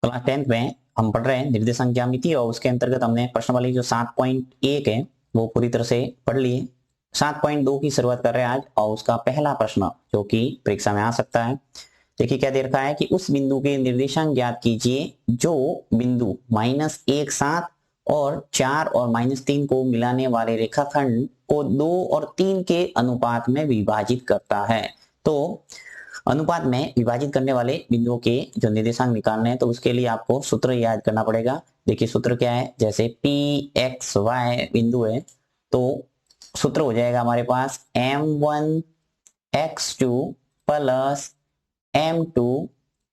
Class 10th में हम पढ़ रहे हैं निर्देशांक ज्यामिति और उसके अंतर्गत हमने प्रश्न वाली जो 7.1 है वो पूरी तरह से पढ़ लिए। 7.2 की शुरुआत कर रहे हैं आज और उसका पहला प्रश्न जो कि परीक्षा में आ सकता है। देखिए क्या दे रखा है कि उस बिंदु के निर्देशांक ज्ञात कीजिए जो बिंदु -1 7 और 4 और -3 को मिलाने वाले रेखाखंड को 2 और 3 के अनुपात में विभाजित करता है। तो अनुपात में विभाजित करने वाले बिंदुओं के जो निर्देशांक निकालने हैं तो उसके लिए आपको सूत्र याद करना पड़ेगा। देखिए सूत्र क्या है, जैसे पी एक्स वाई बिंदु है तो सूत्र हो जाएगा हमारे पास m1 x2 plus m2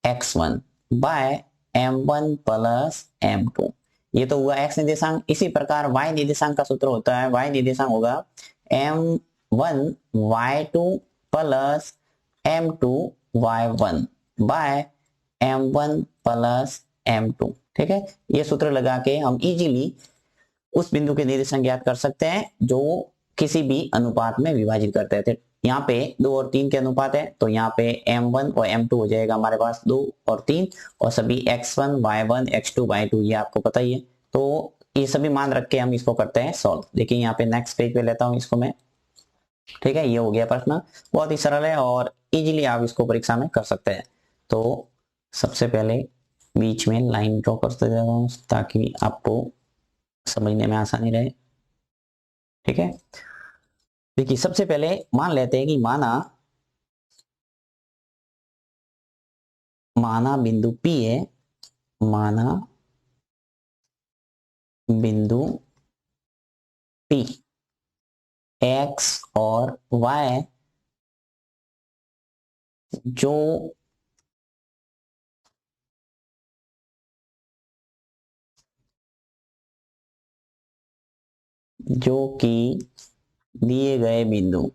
x1 bye m1 plus m2। ये तो हुआ x निर्देशांक। इसी प्रकार y निर्देशांक का सूत्र होता है, y निर्देशांक होगा m1 y2 plus m2 y1 bye m1 plus m2। ठीक है, ये सूत्र लगा के हम इजीली उस बिंदु के निर्देशांक ज्ञात कर सकते हैं जो किसी भी अनुपात में विभाजित करते थे। यहाँ पे 2 और 3 के अनुपात है तो यहाँ पे m1 और m2 हो जाएगा हमारे पास 2 और 3 और सभी x1 y1 x2 y2 ये आपको पता ही है। तो ये सभी मान रख के हम इसको करते हैं सॉल्व। देखिए यहाँ पे नेक्स्ट पेज पे लेता हूँ इसको मैं। ठीक है, ये हो गया प्रश्न, बहुत ही सरल है और इजीली आप इसको परीक्षा में कर सकते हैं। तो सबसे पहले बीच में लाइन ड्रॉ करते जा रहा हूँ ताकि आपको समझने में आसानी रहे। ठीक है, देखिए सबसे पहले मान लेते हैं कि माना बिंदु P है, माना बिंदु P x और y जो कि दिए गए बिंदु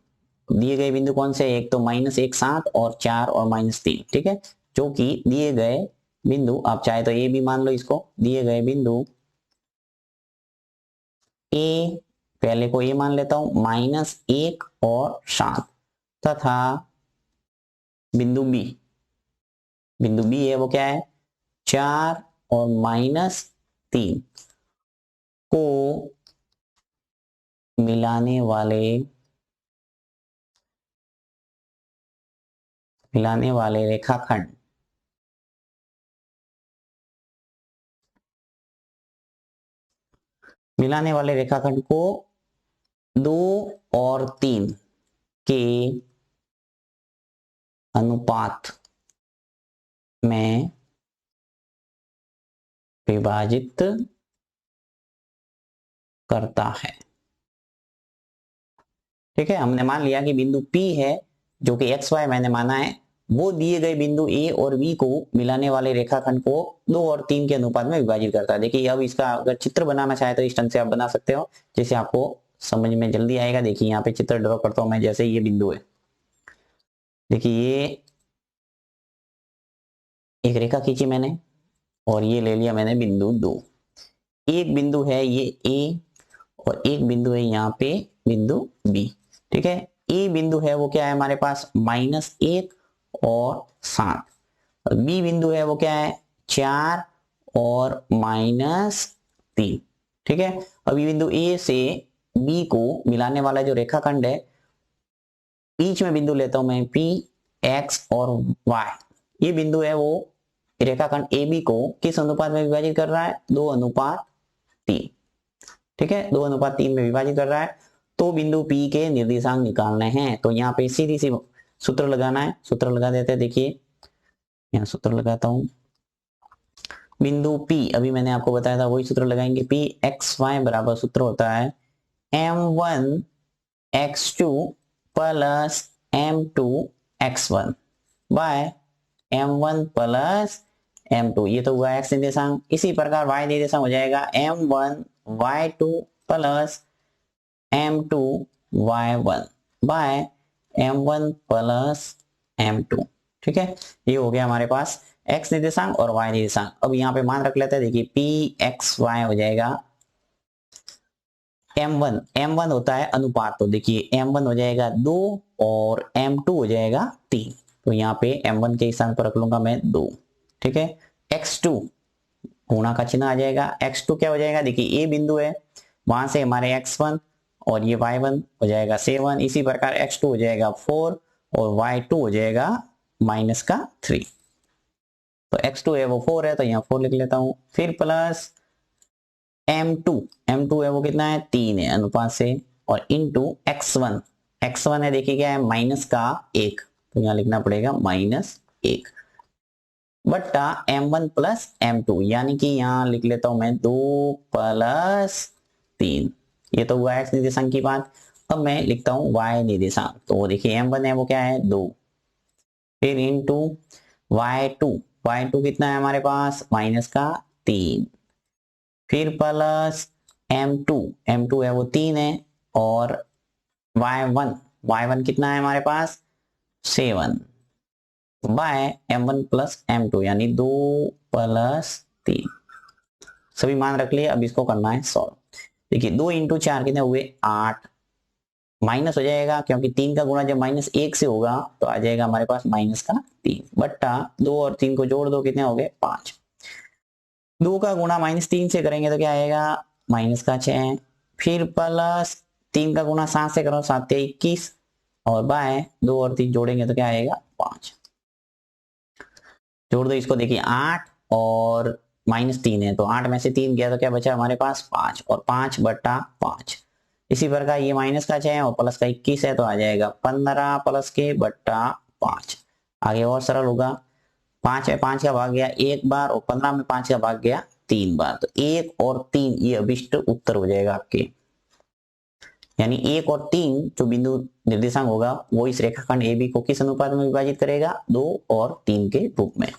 कौन से, एक तो -1 7 और 4 और -3। ठीक है, जो कि दिए गए बिंदु, आप चाहे तो ए भी मान लो इसको, दिए गए बिंदु ए, पहले को ए मान लेता हूं -1 और 7 तथा बिंदु बी है वो क्या है 4 और -3 को मिलाने वाले रेखाखंड को 2 और 3 के अनुपात में विभाजित करता है। ठीक है, हमने मान लिया कि बिंदु P है जो कि एक्स वाई मैंने माना है, वो दिए गए बिंदु A और B को मिलाने वाले रेखाखंड को 2 और 3 के अनुपात में विभाजित करता है। देखिए अब इसका अगर चित्र बनाना चाहे तो इस ढंग से आप बना सकते हो जिससे आपको समझ में जल्दी आएगा। देखिए यहाँ पे चित्र ड्रॉ करता हूं मैं, जैसे ये बिंदु है, देखिए ये एक रेखा खींची मैंने और ये ले लिया मैंने बिंदु 2। एक बिंदु है ये A और एक बिंदु है यहाँ पे बिंदु B। ठीक है, ए बिंदु है वो क्या है हमारे पास -1 और 7 और बी बिंदु है वो क्या है 4 और -3। ठीक है, अभी बिंदु ए से बी को मिलाने वाला जो रेखाखंड है, बीच में बिंदु लेता हूं मैं P x और y, ये बिंदु है वो रेखाखंड ए बी को किस अनुपात में विभाजित कर रहा है 2:3। ठीक है, 2:3 में विभाजित कर रहा है। तो बिंदु P के निर्देशांक निकालने हैं तो यहाँ पे सीधी सी सूत्र लगाना है। सूत्र लगा देते हैं, देखिए यहाँ सूत्र लगाता हूं। बिंदु P अभी मैंने आपको बताया था वही सूत्र लगाएंगे। P x y बराबर सूत्र होता है m1 x2 plus m2 x1 bye m1 plus m2। ये तो हुआ x निर्देशांक। इसी प्रकार y निर्देशांक हो जाएगा m1 y2 plus m2 y1 bye m1 plus m2। ठीक है, ये हो गया हमारे पास x निर्देशांक और y निर्देशांक। अब यहाँ पे मान रख लेते हैं, देखिए pxy हो जाएगा m1 होता है अनुपात, तो देखिए m1 हो जाएगा 2 और m2 हो जाएगा 3। तो यहाँ पे m1 के स्थान पर रख लूंगा मैं 2। ठीक है, x2 गुणा का चिन्ह आ जाएगा। x2 क्या हो जाएगा, देखिए ए बिंदु है, वहां से हमारे x1 और ये y1 हो जाएगा 7, इसी प्रकार x2 हो जाएगा 4 और y2 हो जाएगा -3। तो x2 है वो 4 है, तो यहाँ 4 लिख लेता हूं। फिर प्लस m2 है वो कितना है, 3 है अनुपात से, और इंटू x1 है देखिए क्या है, -1, तो यहाँ लिखना पड़ेगा -1 बट्टा m1 प्लस m2, यानी कि यहाँ लिख लेता हूं मैं 2 + 3। ये तो हुआ x निर्देशांक की बात। अब मैं लिखता हूं y निर्देशांक। तो देखिए m1 है वो क्या है 2, फिर इंटू y2 कितना है हमारे पास -3, फिर प्लस m2 है वो 3 है, और y1 कितना है हमारे पास 7 बाय m1 प्लस m2 यानी 2 + 3। सभी मान रख लिए, अब इसको करना है सॉल्व। देखिए 2 × 4 कितने हुए 8, माइनस हो जाएगा क्योंकि 3 का गुणा जब -1 से होगा तो आ जाएगा हमारे पास -3 बट्टा 2 और 3 को जोड़ दो कितने हो गए 5। 2 का गुणा -3 से करेंगे तो क्या आएगा -6, फिर प्लस 3 का गुणा 7 से करो 7 × 21, और बाय 2 और 3 जोड़ेंगे तो क्या आएगा 5। जोड़ दो इसको, देखिए 8 और -3 है, तो 8 में से 3 गया तो क्या बचा हमारे पास 5, और 5 बट्टा 5। इसी प्रकार ये -6 और प्लस का 21 है, तो आ जाएगा 15 प्लस के बट्टा 5। आगे और सरल होगा, 5 में 5 का भाग गया 1 बार, और 15 में 5 का भाग गया 3 बार, तो 1 और 3 ये अभिष्ट उत्तर हो जाएगा आपके। यानी 1 और 3 जो बिंदु निर्देशांक होगा वो इस रेखाखंड AB को किस अनुपात में विभाजित करेगा, 2 और 3 के रूप में।